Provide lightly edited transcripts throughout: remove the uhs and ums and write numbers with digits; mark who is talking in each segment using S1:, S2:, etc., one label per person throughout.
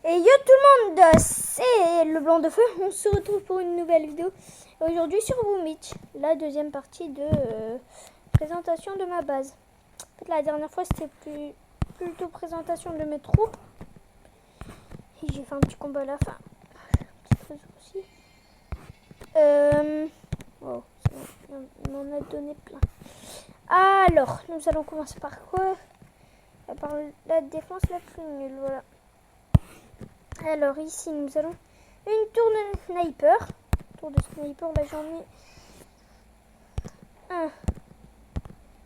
S1: Et yo tout le monde, c'est le blanc de feu. On se retrouve pour une nouvelle vidéo. Aujourd'hui sur Boomich, la deuxième partie de présentation de ma base. En fait, la dernière fois c'était plutôt présentation de mes troupes. Et j'ai fait un petit combat à la fin. Un petit trésor aussi. Wow, il m'en a donné plein. Alors, nous allons commencer par quoi? Par la défense la plus nulle, voilà. Alors ici nous allons une tour de sniper. Tour de sniper, là j'en ai un.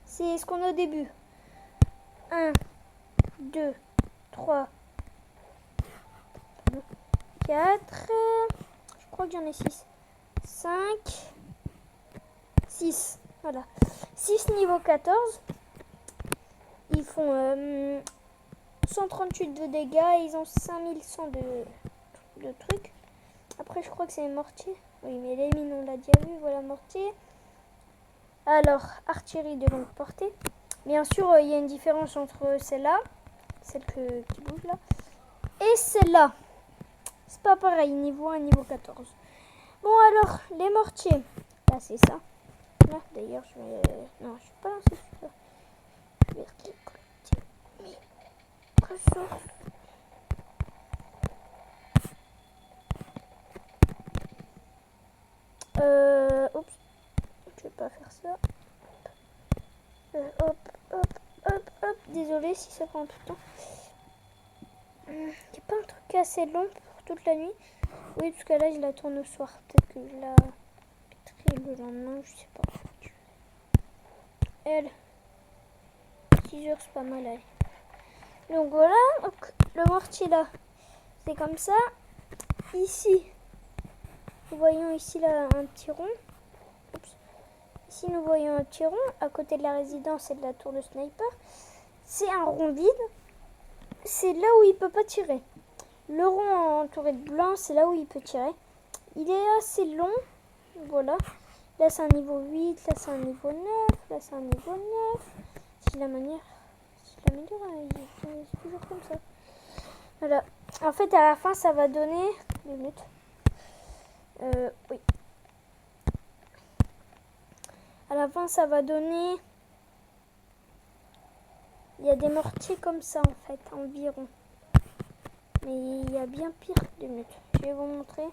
S1: C'est ce qu'on a au début. 1, 2, 3, 4. Je crois que j'en ai 6. 5, 6. Voilà. 6 niveau 14. Ils font 138 de dégâts et ils ont 5100 de trucs. Après, je crois que c'est les mortiers. Oui, mais les mines, on l'a déjà vu. Voilà, mortier. Alors, artillerie de longue portée. Bien sûr, il y a une différence entre celle-là, celle qui bouge là, et celle-là. C'est pas pareil, niveau 1 niveau 14. Bon, alors, les mortiers. Là, c'est ça. Là, d'ailleurs, je vais... Non, je suis pas lancé sur... Je vais récolter mes ressources. Oups. Je vais pas faire ça. Hop, hop, hop, hop. Désolé si ça prend tout le temps. Il n'y a pas un truc assez long pour toute la nuit. Oui, parce que là, je la tourne au soir. Peut-être que je la mettrai le lendemain, je sais pas. Elle, 6 heures, c'est pas mal, allez. Donc voilà, donc, le mortier là, c'est comme ça. Ici, nous voyons ici là un petit rond. Oups. Ici, nous voyons un petit rond à côté de la résidence et de la tour de sniper. C'est un rond vide. C'est là où il peut pas tirer. Le rond entouré de blanc, c'est là où il peut tirer. Il est assez long. Voilà. Là, c'est un niveau 8. Là, c'est un niveau 9. Là, c'est un niveau 9. Si la manière... Si l'améliore, c'est toujours comme ça. Voilà. En fait, à la fin, ça va donner... 2 minutes. Oui. À la fin, ça va donner... Il y a des mortiers comme ça, en fait, environ. Mais il y a bien pire. 2 minutes. Je vais vous montrer.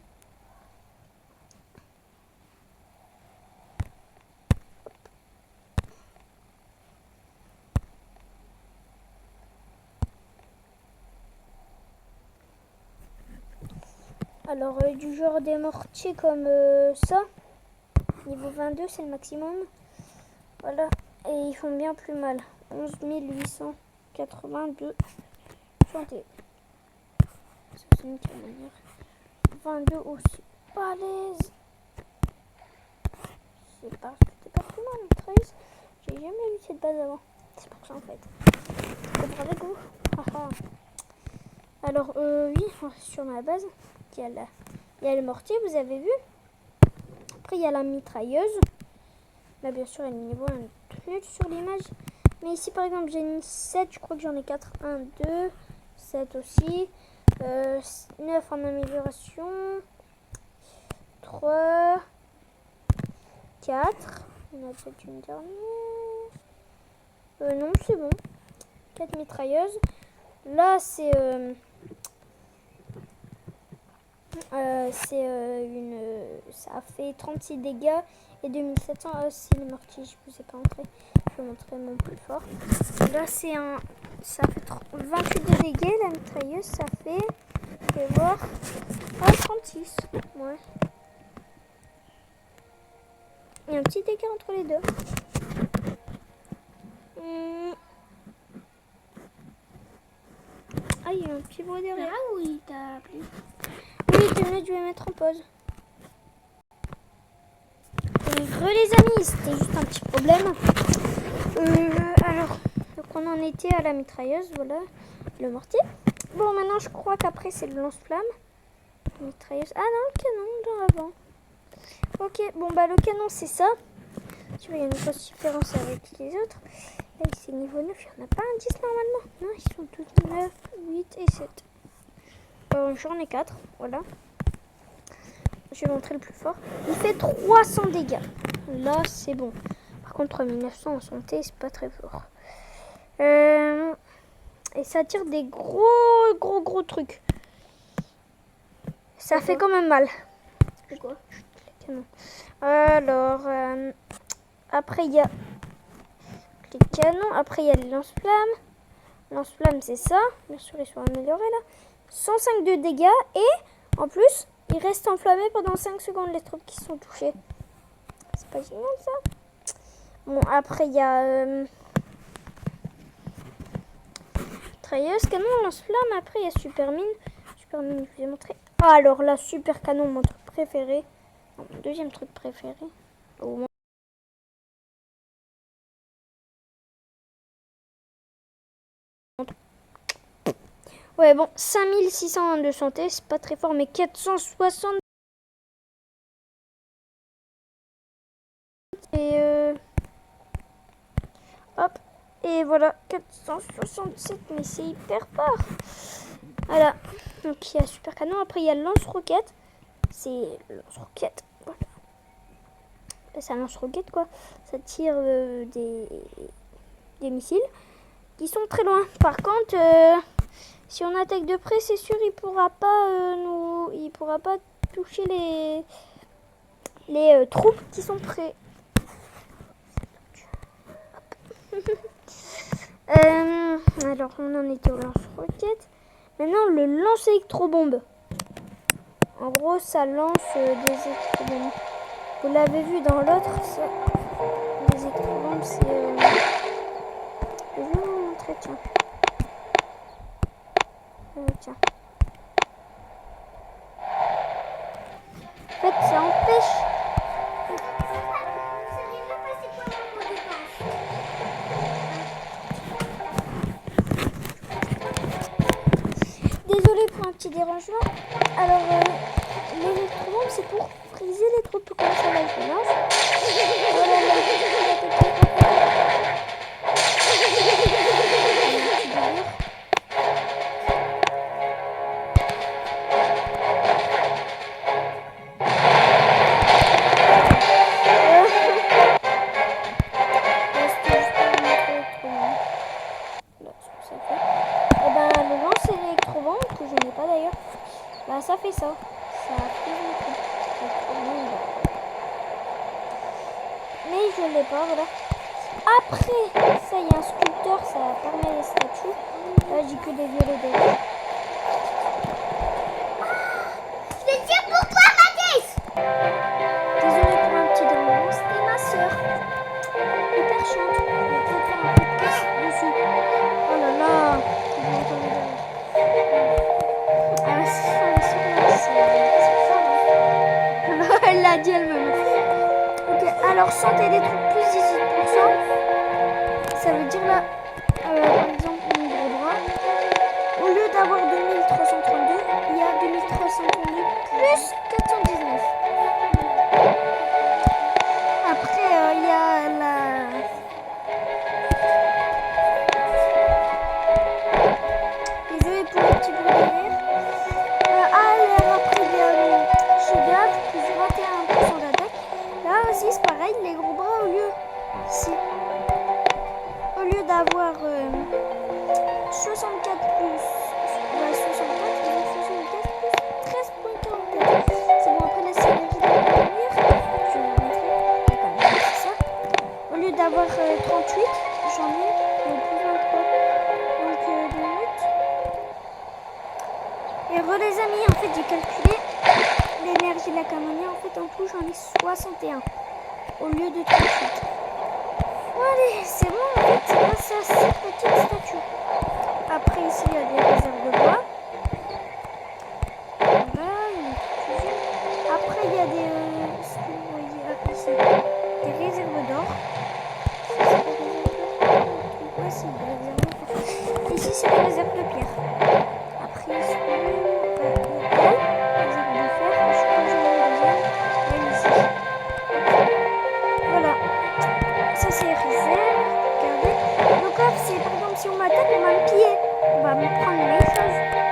S1: Alors, du genre des mortiers comme ça. Niveau 22, c'est le maximum. Voilà. Et ils font bien plus mal. 11 882 santé. Ça, c'est une manière. 22 aussi. Balèze. C'est parce que t'es pas plus mal, 13. J'ai jamais vu cette base avant. C'est pour ça en fait. C'est avec vous. Alors, oui, sur ma base, il y a le mortier, vous avez vu. Après, il y a la mitrailleuse. Là, bien sûr, elle est niveau 1 sur l'image. Mais ici, par exemple, j'ai une 7. Je crois que j'en ai 4. 1, 2, 7 aussi. 9 en amélioration. 3, 4. On a peut-être une dernière. Non, c'est bon. 4 mitrailleuses. Là, c'est... ça fait 36 dégâts et 2700 aussi le mortier, je vous ai pas montré. Je vais montrer mon plus fort. Là c'est ça fait 28 de dégâts, la mitrailleuse ça fait, je vais voir, 36. Ouais. Il y a un petit écart entre les deux. Ah, il y a un petit bruit derrière.
S2: Ah oui, t'as appelé.
S1: Oui, 2 minutes, je vais mettre en pause. Donc, les amis, c'était juste un petit problème. Alors, donc on en était à la mitrailleuse, voilà, le mortier. Bon, maintenant, je crois qu'après, c'est le lance-flamme. Mitrailleuse. Ah non, le canon, dans l'avant. Ok, bon, bah, le canon, c'est ça. Tu vois, il y a une grosse différence avec les autres. Là, c'est niveau 9, il n'y en a pas un 10 normalement. Non, ils sont tous 9, 8 et 7. J'en ai 4, voilà. Je vais montrer le plus fort. Il fait 300 dégâts. Là, c'est bon. Par contre, 3900 en santé, c'est pas très fort. Et ça tire des gros trucs. Ça fait quand même mal.
S2: C'est quoi?
S1: Les canons. Alors, après, il y a les canons. Après, il y a les lance-flammes. Lance-flammes, c'est ça. Bien sûr, ils sont améliorés là. 105 de dégâts. Et, en plus, il reste enflammé pendant 5 secondes les troupes qui sont touchées. C'est pas génial, ça? Bon, après, il y a... Trailleuse, canon, lance-flamme. Après, il y a super mine. Super mine, je vous ai montré. Ah, alors là, super canon, mon truc préféré. Mon deuxième truc préféré. Oh, ouais, bon, 5600 de santé, c'est pas très fort, mais 460. Et hop, et voilà, 467, mais c'est hyper fort. Voilà, donc il y a super canon. Après, il y a lance-roquette. C'est lance-roquette, voilà. C'est un lance-roquette, quoi. Ça tire des missiles qui sont très loin. Par contre, si on attaque de près, c'est sûr, il pourra pas toucher les troupes qui sont près. Alors, on en était au lance-roquette. Maintenant, le lance-électrobombe. En gros, ça lance des électrobombes. Vous l'avez vu dans l'autre, les électrobombes, c'est... Je vais vous montrer, tiens. Tiens. En fait, ça empêche... Désolée pour un petit dérangement. Alors, l'électrobombe, c'est pour friser les troupes comme ça, là, je lance. Voilà, là, ça fait ça. Ça frise les troupes. Mais je ne l'ai pas, voilà. Après, ça, il y a un sculpteur, ça permet les statues. Là, j'ai que des violets d'or.
S2: Je vais dire pour toi, Mathis.
S1: Désolée pour un petit dérangement, c'était ma soeur. Hyper chiante. On va peut-être faire un podcast dessus. Oh là là. Ah, c'est elle l'a dit elle-même. Ok, alors santé des troupes plus 18%. Ça veut dire là, par exemple, mon gros bras. Au lieu d'avoir 2332, il y a 2332 plus 419. Après, il y a la... Désolée pour le petit bruit derrière. Après, il y a Chegaf, plus 21% d'attaque. Là aussi, c'est pareil, les gros bras, au lieu ici, au lieu d'avoir 64 plus 64, ils ont 64 plus 13,44. C'est bon, après la synergie de l'avenir, je vais vous montrer. C'est ça. Au lieu d'avoir 38, j'en ai plus 23. Donc 2 minutes. Et les amis, en fait, j'ai calculé l'énergie de la camionette. En fait, en tout, j'en ai 61 au lieu de 38. Bon, allez, c'est bon, en fait, c'est grâce à cette petite statue. Après, ici, il y a des réserves de bois. Voilà, après, il y a des... ce que vous voyez ici, des réserves d'or. Ouais, c'est des réserves d'or. Ici, c'est des réserves de pierre. Après, ici, voilà, ça c'est réserve. Regardez, le coffre c'est par exemple si on m'attaque on va me piller, on va me prendre les choses.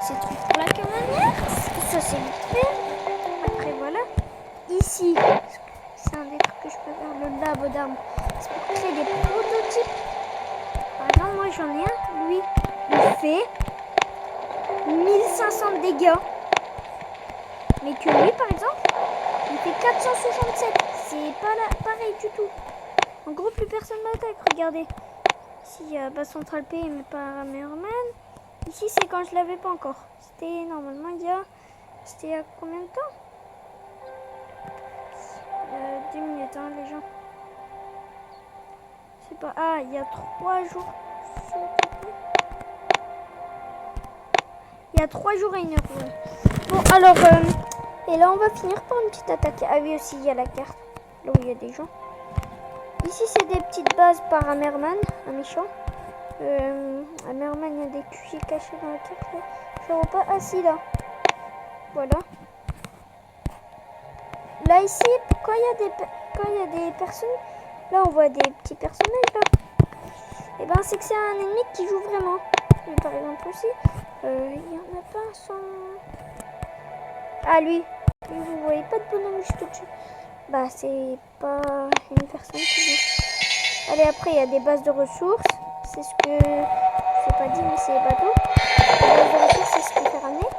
S1: ces trucs pour la camionnette. Ça, c'est vite fait. Après, voilà. Ici, c'est un des trucs que je peux faire, le labo d'armes. C'est pour créer des prototypes. Par exemple, moi, j'en ai un. Lui, il fait 1500 dégâts. Mais que lui, par exemple, il fait 467. C'est pas pareil du tout. En gros, plus personne m'attaque. Regardez. Ici, il y a bas central P, mais pas Merman. Ici, c'est quand je l'avais pas encore. C'était normalement il y a... C'était il y a combien de temps 10 minutes, hein, les gens. Je sais pas. Ah, il y a 3 jours. Il y a 3 jours et 1 heure. Ouais. Bon, alors... et là, on va finir par une petite attaque. Ah oui, aussi, il y a la carte. Là où il y a des gens. Ici, c'est des petites bases par Hammerman, un méchant. Hammerman, il y a des QG cachés dans la carte. Là. Je ne vois pas. Ah, si, là. Voilà. Là, ici, quand il y a des personnes, là, on voit des petits personnages, là. Et ben, c'est que c'est un ennemi qui joue vraiment. Et par exemple, aussi, il y en a pas sans... Ah, lui. Lui, vous voyez pas de bonhomme juste au-dessus. Bah, c'est pas une personne qui joue. Allez, après, il y a des bases de ressources. C'est ce que... Je sais pas dit, mais c'est les bateaux. Les bases de ressources, c'est ce qu'il fait ramener.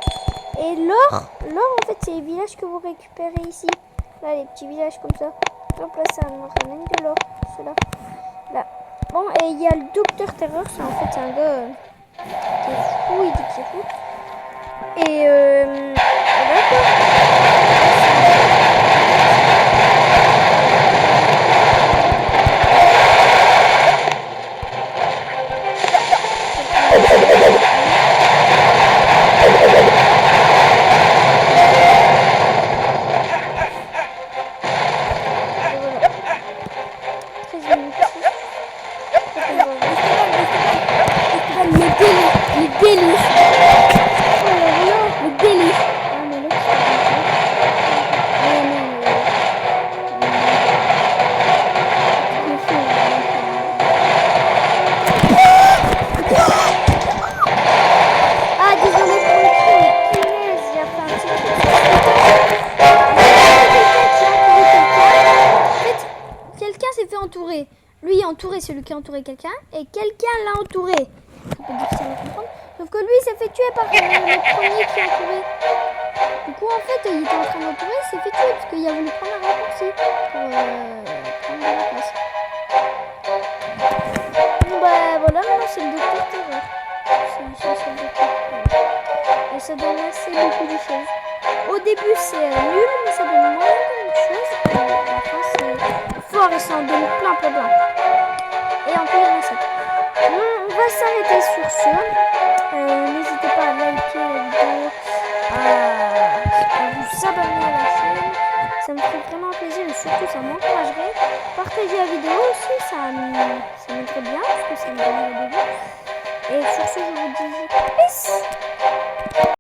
S1: Et l'or, en fait, c'est les villages que vous récupérez ici. Là, les petits villages comme ça. Hop là, ça nous ramène de l'or. Cela. Là. Bon, et il y a le Docteur Terreur. C'est en fait un gars qui est fou. Il dit qu'il est fou. Et voilà quoi. Lui a entouré celui qui a entouré quelqu'un et quelqu'un l'a entouré. Ça peut difficile à comprendre. Sauf que lui il s'est fait tuer par le premier qui a entouré. Du coup en fait il était en train d'entourer, il s'est fait tuer parce qu'il a voulu prendre un raccourci pour prendre de la place. Bon bah voilà, maintenant c'est le Docteur Terreur. C'est le Docteur Terreur. Et ça donne assez beaucoup de choses. Au début c'est nul mais ça donne moins de choses. Et à la fin c'est fort et ça en donne plein. Et en plus, on va s'arrêter sur ce. N'hésitez pas à liker la vidéo, à vous abonner à la chaîne. Ça me ferait vraiment plaisir et surtout ça m'encouragerait. Partagez la vidéo aussi, ça m'aiderait bien parce que ça me donne le début. Et sur ce, je vous dis peace.